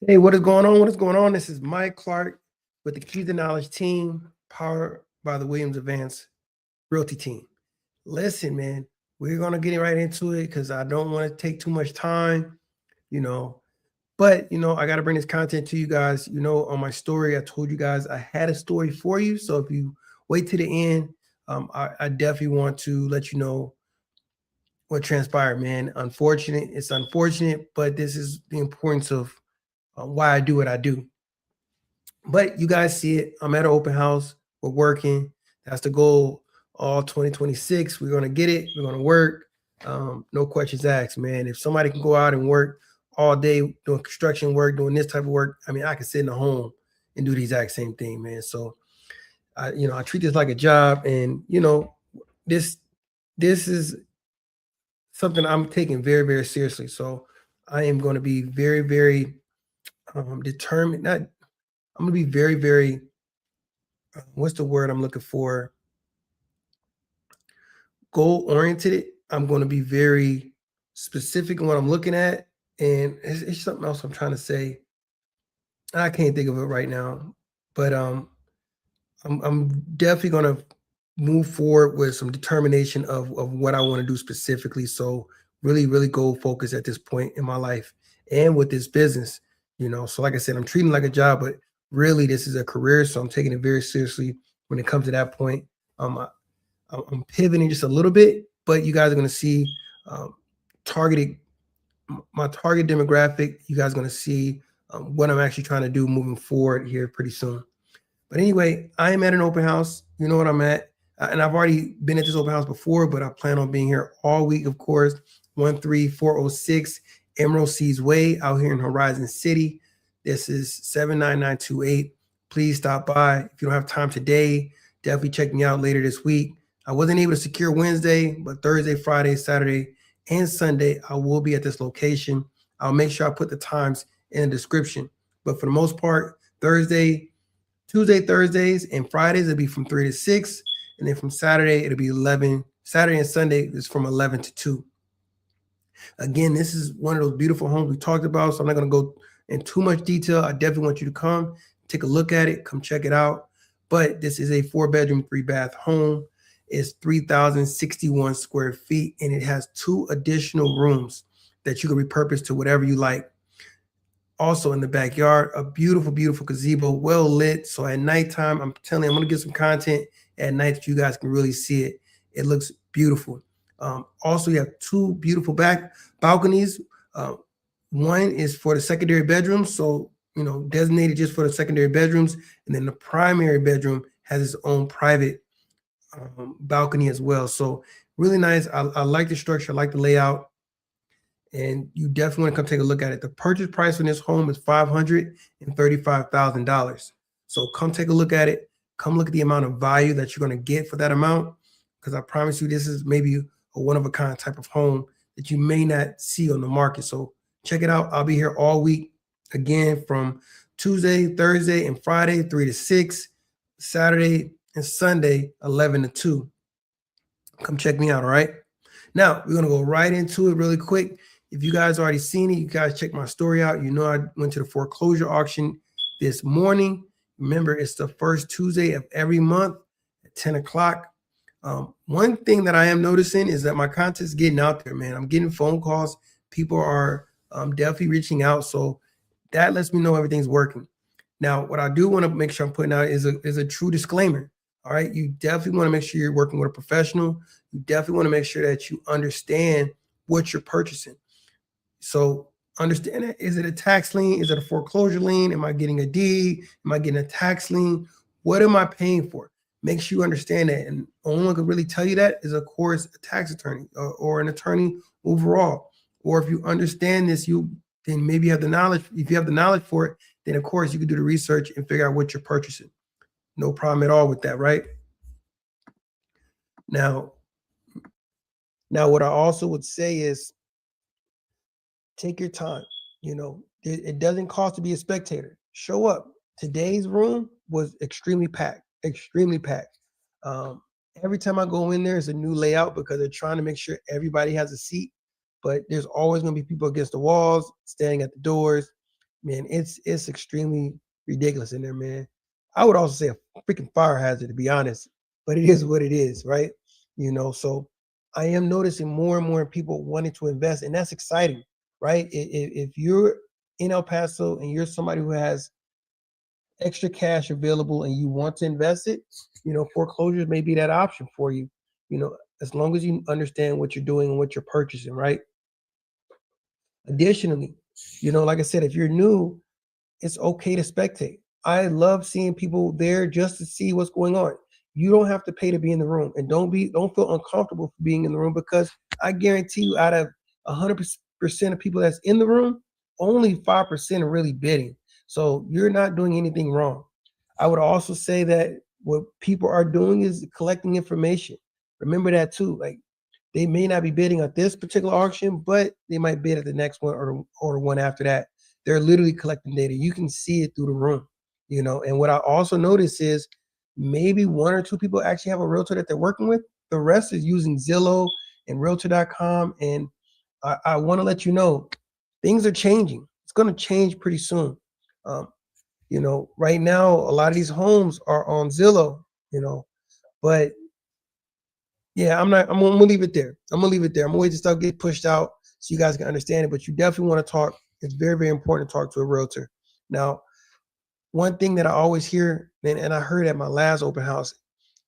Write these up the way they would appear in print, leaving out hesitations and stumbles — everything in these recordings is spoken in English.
Hey, what is going on? What is going on? This is Mike Clark with the Key to Knowledge team, powered by the Williams Advanced Realty team. Listen, man, we're gonna get right into it because I don't want to take too much time, you know. But I got to bring this content to you guys. On my story, I told you guys I had a story for you. So if you wait to the end, I definitely want to let you know what transpired, man. Unfortunate, it's unfortunate, but this is the importance of why I do what I do. But you guys see it. I'm at an open house. We're working. That's the goal. All 2026. We're gonna get it. We're gonna work. No questions asked, man. If somebody can go out and work all day doing construction work, doing this type of work, I mean, I can sit in the home and do the exact same thing, man. So I treat this like a job, and this this is something I'm taking very, very seriously. So I am going to be very, very determined. Not, I'm going to be very, very what's the word I'm looking for? Goal oriented. I'm going to be very specific in what I'm looking at, and it's something else I'm trying to say. I can't think of it right now, but I'm definitely going to move forward with some determination of what I want to do specifically. So really, really goal focused at this point in my life and with this business. So like I said, I'm treating it like a job, but really this is a career. So I'm taking it very seriously when it comes to that point. Um, I'm pivoting just a little bit, but you guys are going to see um, targeted my target demographic. You guys are going to see what I'm actually trying to do moving forward here pretty soon. But anyway, I am at an open house. You know what I'm at. And I've already been at this open house before, but I plan on being here all week, of course. 13406 Emerald Seas Way out here in Horizon City. This is 79928. Please stop by. If you don't have time today, definitely check me out later this week. I wasn't able to secure Wednesday, but Thursday, Friday, Saturday, and Sunday, I will be at this location. I'll make sure I put the times in the description. But for the most part, Tuesday, Thursdays, and Fridays, it'll be from 3 to 6. And then from Saturday, it'll be 11. Saturday and Sunday is from 11 to 2. Again, this is one of those beautiful homes we talked about, so I'm not going to go in too much detail. I definitely want you to come, take a look at it, come check it out. But this is a 4-bedroom, 3-bath home. It's 3,061 square feet, and it has 2 additional rooms that you can repurpose to whatever you like. Also in the backyard, a beautiful, beautiful gazebo, well lit. So at nighttime, I'm telling you, I'm going to get some content at night that you guys can really see it. It looks beautiful. Also, you have 2 beautiful back balconies. One is for the secondary bedrooms, so designated just for the secondary bedrooms, and then the primary bedroom has its own private balcony as well. So really nice. I like the structure. I like the layout, and you definitely want to come take a look at it. The purchase price on this home is $535,000. So come take a look at it. Come look at the amount of value that you're going to get for that amount, because I promise you, this is maybe a one-of-a-kind type of home that you may not see on the market. So check it out. I'll be here all week, again, from Tuesday, Thursday, and Friday, 3 to 6, Saturday and Sunday, 11 to 2. Come check me out, all right? Now, we're going to go right into it really quick. If you guys already seen it, you guys check my story out. I went to the foreclosure auction this morning. Remember, it's the first Tuesday of every month at 10 o'clock. One thing that I am noticing is that my content's getting out there, man. I'm getting phone calls. People are definitely reaching out. So that lets me know everything's working. Now, what I do want to make sure I'm putting out is a true disclaimer. All right. You definitely want to make sure you're working with a professional. You definitely want to make sure that you understand what you're purchasing. So understand that. Is it a tax lien? Is it a foreclosure lien? Am I getting a deed? Am I getting a tax lien? What am I paying for? Make sure you understand that. And only one can really tell you that is, of course, a tax attorney or an attorney overall. Or if you understand this, then maybe you have the knowledge. If you have the knowledge for it, then of course you can do the research and figure out what you're purchasing. No problem at all with that, right? Now, what I also would say is take your time. It doesn't cost to be a spectator. Show up. Today's room was extremely packed, extremely packed. Every time I go in there, it's a new layout because they're trying to make sure everybody has a seat. But there's always going to be people against the walls, standing at the doors. man, it's extremely ridiculous in there, man. I would also say a freaking fire hazard, to be honest, but it is what it is, right? So I am noticing more and more people wanting to invest, and that's exciting, right? If you're in El Paso and you're somebody who has extra cash available and you want to invest it, foreclosures may be that option for you, as long as you understand what you're doing and what you're purchasing, right? Additionally, like I said, if you're new, it's okay to spectate. I love seeing people there just to see what's going on. You don't have to pay to be in the room, and don't feel uncomfortable for being in the room, because I guarantee you, out of 100% of people that's in the room, only 5% are really bidding. So you're not doing anything wrong. I would also say that what people are doing is collecting information. Remember that too. Like, they may not be bidding at this particular auction, but they might bid at the next one, or the one after that. They're literally collecting data. You can see it through the room. And what I also notice is maybe one or two people actually have a realtor that they're working with. The rest is using Zillow and Realtor.com. And I want to let you know, things are changing. It's going to change pretty soon. Um, right now, a lot of these homes are on Zillow, but yeah, I'm gonna leave it there. I'm gonna wait to start get pushed out so you guys can understand it. But you definitely want to talk. It's very, very important to talk to a realtor. Now, one thing that I always hear, and I heard at my last open house,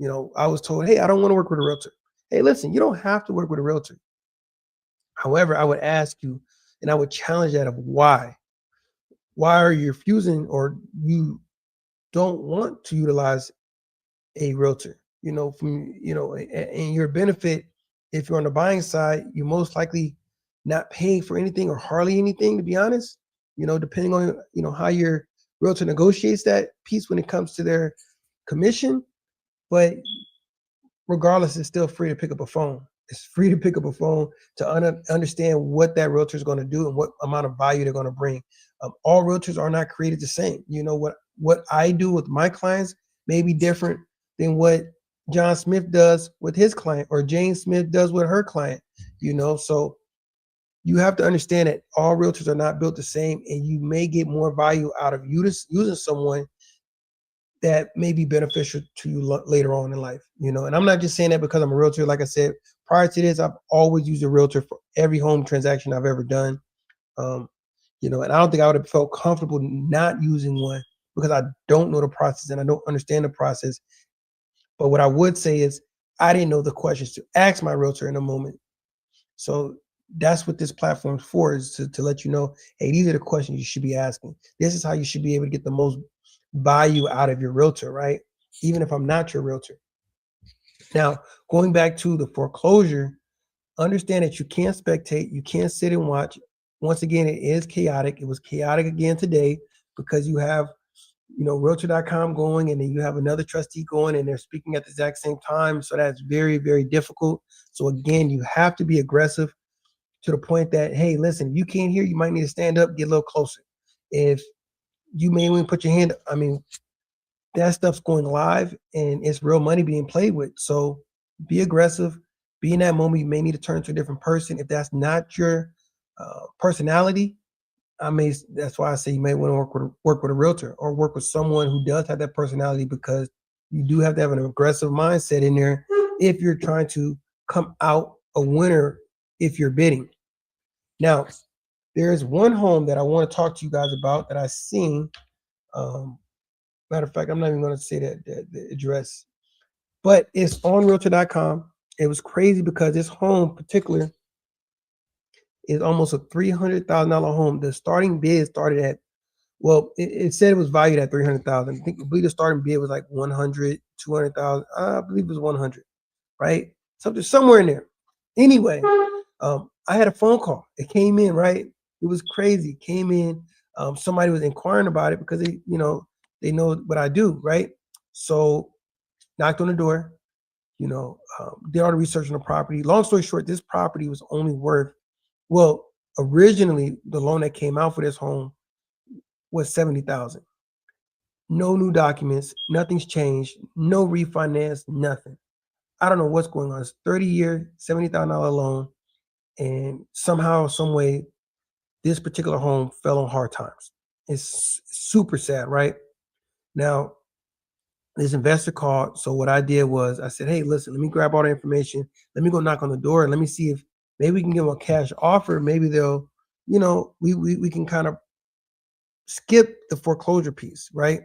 I was told, hey, I don't want to work with a realtor. Hey, listen, you don't have to work with a realtor. However, I would ask you, and I would challenge that of why. Why are you refusing, or you don't want to utilize a realtor? In your benefit, if you're on the buying side, you're most likely not paying for anything, or hardly anything, to be honest. Depending on how your realtor negotiates that piece when it comes to their commission. But regardless, it's still free to pick up a phone. It's free to pick up a phone to understand what that realtor is going to do and what amount of value they're going to bring. All realtors are not created the same. What I do with my clients may be different than what John Smith does with his client, or Jane Smith does with her client. So you have to understand that all realtors are not built the same, and you may get more value out of using someone that may be beneficial to you later on in life. And I'm not just saying that because I'm a realtor. Like I said, prior to this, I've always used a realtor for every home transaction I've ever done. Um, and I don't think I would have felt comfortable not using one, because I don't know the process and I don't understand the process. But what I would say is, I didn't know the questions to ask my realtor in a moment. So that's what this platform's for, is to let you know, hey, these are the questions you should be asking. This is how you should be able to get the most value out of your realtor, right? Even if I'm not your realtor. Now, going back to the foreclosure, understand that you can't spectate, you can't sit and watch. Once again, it is chaotic. It was chaotic again today, because you have realtor.com going, and then you have another trustee going, and they're speaking at the exact same time. So that's very, very difficult. So again, you have to be aggressive, to the point that, hey, listen, if you can't hear, you might need to stand up, get a little closer. If you may want to put your hand, that stuff's going live, and it's real money being played with. So be aggressive. Be in that moment. You may need to turn to a different person. If that's not your personality, that's why I say you may want to work with a realtor, or work with someone who does have that personality, because you do have to have an aggressive mindset in there if you're trying to come out a winner if you're bidding. Now, there is one home that I want to talk to you guys about that I seen. Matter of fact, I'm not even going to say the address, but it's on Realtor.com. It was crazy because this home in particular is almost a $300,000 home. The starting bid started at, well, it said it was valued at 300,000. I believe the starting bid was like 100, 200,000. I believe it was 100, right? So there's somewhere in there. Anyway, I had a phone call. It came in, right? It was crazy. It came in. Somebody was inquiring about it because they know what I do, right? So knocked on the door, did all the research on the property. Long story short, this property was only worth, well, originally the loan that came out for this home was 70,000. No new documents, nothing's changed, no refinance, nothing. I don't know what's going on. It's 30-year, $70,000 loan, and somehow, some way, this particular home fell on hard times. It's super sad, right? Now, this investor called. So what I did was I said, hey, listen, let me grab all the information. Let me go knock on the door and let me see if maybe we can give them a cash offer. Maybe they'll, we can kind of skip the foreclosure piece, right?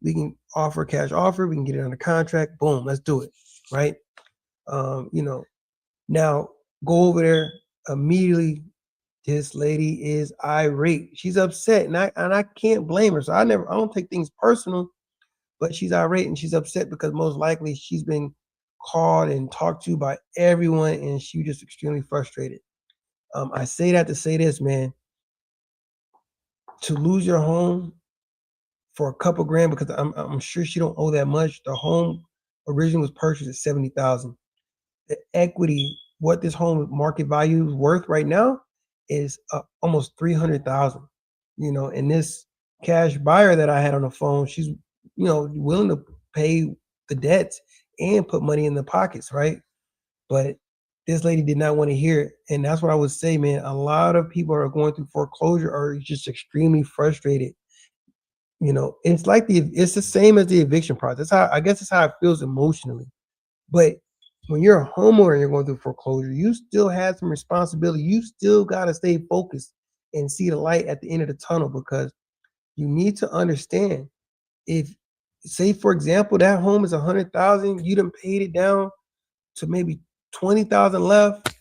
We can offer a cash offer. We can get it under contract. Boom, let's do it, right? Um, you know, Now go over there immediately. This lady is irate. She's upset, and I can't blame her. So I don't take things personal, but she's irate and she's upset because most likely she's been called and talked to by everyone, and she just extremely frustrated. I say that to say this, man. To lose your home for a couple grand, because I'm sure she don't owe that much. The home originally was purchased at 70,000. The equity, what this home market value is worth right now, is almost 300,000. And this cash buyer that I had on the phone, she's willing to pay the debts and put money in the pockets, right? But this lady did not want to hear it, and that's what I would say, man. A lot of people are going through foreclosure are just extremely frustrated. It's the same as the eviction process. I guess it's how it feels emotionally. But when you're a homeowner and you're going through foreclosure, you still have some responsibility. You still got to stay focused and see the light at the end of the tunnel, because you need to understand, if, say, for example, that home is 100,000, you done paid it down to maybe 20,000 left.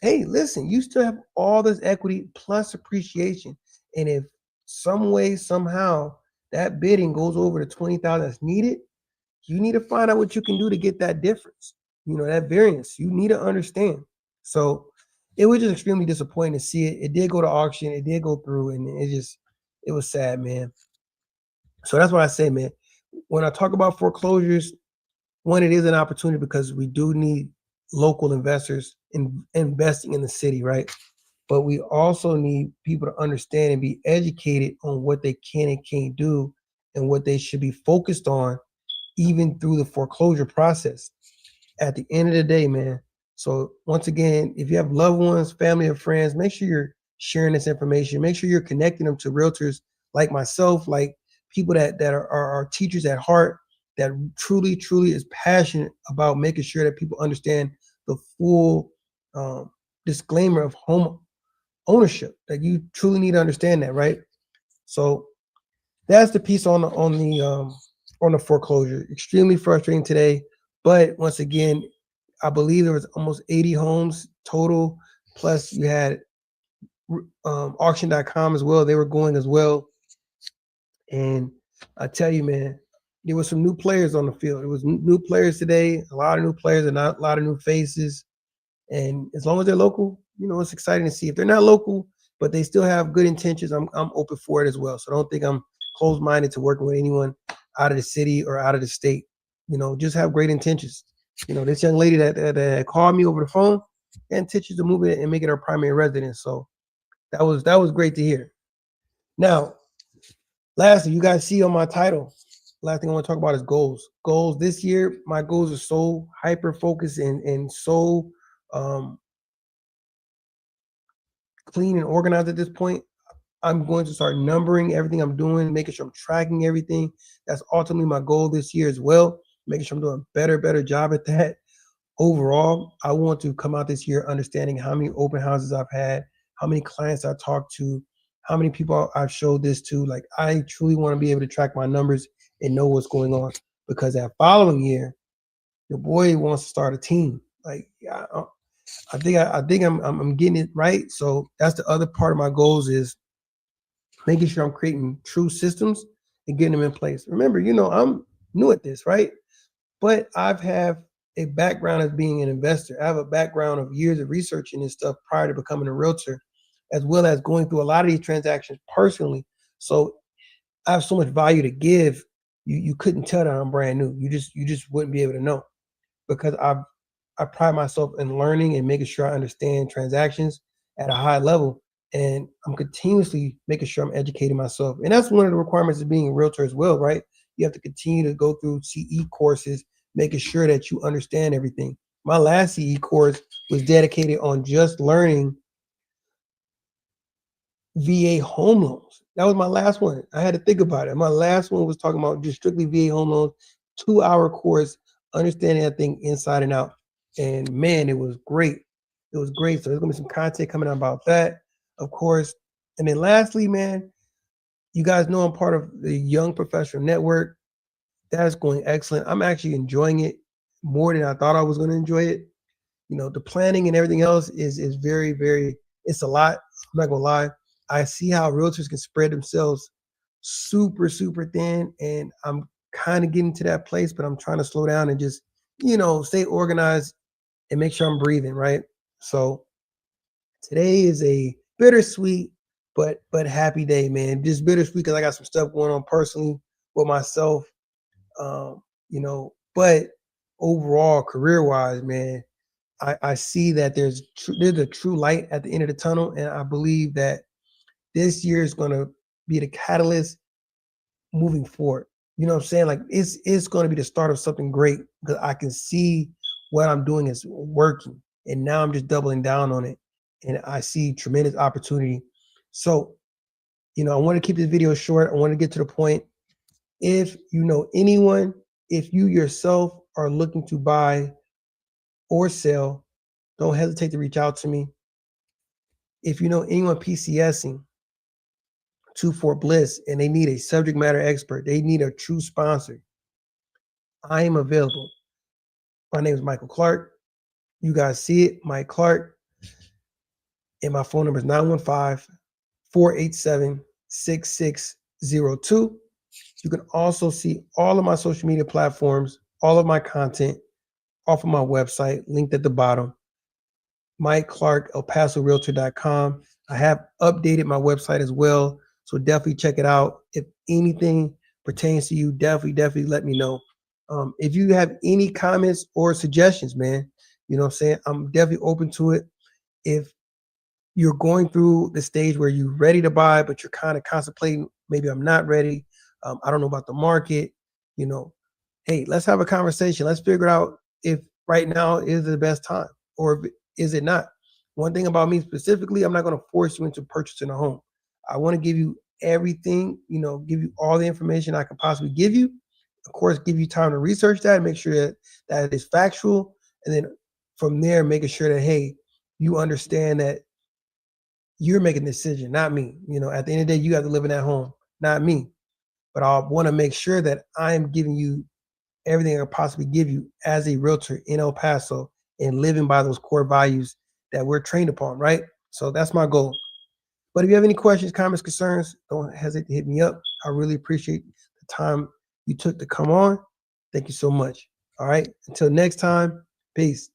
Hey, listen, you still have all this equity plus appreciation. And if some way, somehow, that bidding goes over the 20,000 that's needed, you need to find out what you can do to get that difference, that variance. You need to understand. So it was just extremely disappointing to see it. It did go to auction, it did go through, and it was sad, man. So that's what I say, man. When I talk about foreclosures, one, it is an opportunity because we do need local investors investing in the city, right? But we also need people to understand and be educated on what they can and can't do and what they should be focused on, even through the foreclosure process. At the end of the day, man. So once again, if you have loved ones, family, or friends, make sure you're sharing this information. Make sure you're connecting them to realtors like myself, like people that are teachers at heart, that truly, truly is passionate about making sure that people understand the full disclaimer of home ownership. That you truly need to understand that, right? So that's the piece on the foreclosure. Extremely frustrating today, but once again, I believe there was almost 80 homes total. Plus, you had auction.com as well. They were going as well, and I tell you, man, there was some new players on the field. There was new players today, a lot of new players, and a lot of new faces. And as long as they're local, it's exciting to see. If they're not local, but they still have good intentions, I'm open for it as well. So don't think I'm closed-minded to working with anyone out of the city or out of the state. Just have great intentions. This young lady that called me over the phone had intentions to move it and make it her primary residence. So that was great to hear. Now, lastly, you guys see on my title, last thing I want to talk about is goals. Goals this year, my goals are so hyper focused and so clean and organized at this point. I'm going to start numbering everything I'm doing, making sure I'm tracking everything. That's ultimately my goal this year as well, making sure I'm doing a better job at that. Overall, I want to come out this year understanding how many open houses I've had, how many clients I talked to, how many people I've showed this to. Like, I truly want to be able to track my numbers and know what's going on, because that following year, your boy wants to start a team. Like, I think I'm getting it right. So that's the other part of my goals, is making sure I'm creating true systems and getting them in place. Remember, I'm new at this, right? But I've have a background as being an investor. I have a background of years of researching this stuff prior to becoming a realtor, as well as going through a lot of these transactions personally. So I have so much value to give. You couldn't tell that I'm brand new. You just wouldn't be able to know, because I pride myself in learning and making sure I understand transactions at a high level. And I'm continuously making sure I'm educating myself. And that's one of the requirements of being a realtor as well, right? You have to continue to go through CE courses, making sure that you understand everything. My last CE course was dedicated on just learning VA home loans. That was my last one. I had to think about it. My last one was talking about just strictly VA home loans, 2-hour course, understanding that thing inside and out. And man, it was great. It was great. So there's gonna be some content coming out about that, of course. And then lastly, man, you guys know I'm part of the Young Professional Network. That's going excellent. I'm actually enjoying it more than I thought I was going to enjoy it. The planning and everything else is very, very, it's a lot. I'm not gonna lie. I see how realtors can spread themselves super, super thin, and I'm kind of getting to that place, but I'm trying to slow down and just, stay organized and make sure I'm breathing, right? So today is a bittersweet but happy day, man. Just bittersweet because I got some stuff going on personally with myself. But overall, career wise, man, I see that there's a true light at the end of the tunnel, and I believe that this year is going to be the catalyst moving forward. You know what I'm saying? Like it's going to be the start of something great because I can see what I'm doing is working, and now I'm just doubling down on it, and I see tremendous opportunity. So, I want to keep this video short. I want to get to the point. If you know anyone, if you yourself are looking to buy or sell, don't hesitate to reach out to me. If you know anyone PCSing, 2-4 Bliss, and they need a subject matter expert, they need a true sponsor, I am available. My name is Michael Clark. You guys see it, Mike Clark. And my phone number is 915-487-6602. You can also see all of my social media platforms, all of my content off of my website, linked at the bottom. Mike Clark, ElPasoRealtor.com. I have updated my website as well, so definitely check it out. If anything pertains to you, definitely let me know. If you have any comments or suggestions, man, you know what I'm saying? I'm definitely open to it. If you're going through the stage where you're ready to buy, but you're kind of contemplating, maybe I'm not ready. I don't know about the market, hey, let's have a conversation. Let's figure out if right now is the best time or if, is it not. One thing about me specifically, I'm not going to force you into purchasing a home. I want to give you everything, give you all the information I can possibly give you. Of course, give you time to research that and make sure that it is factual. And then from there, making sure that, hey, you understand that you're making a decision, not me. At the end of the day, you have to live in that home, not me. But I want to make sure that I'm giving you everything I can possibly give you as a realtor in El Paso and living by those core values that we're trained upon, right? So that's my goal. But if you have any questions, comments, concerns, don't hesitate to hit me up. I really appreciate the time you took to come on. Thank you so much. All right. Until next time, peace.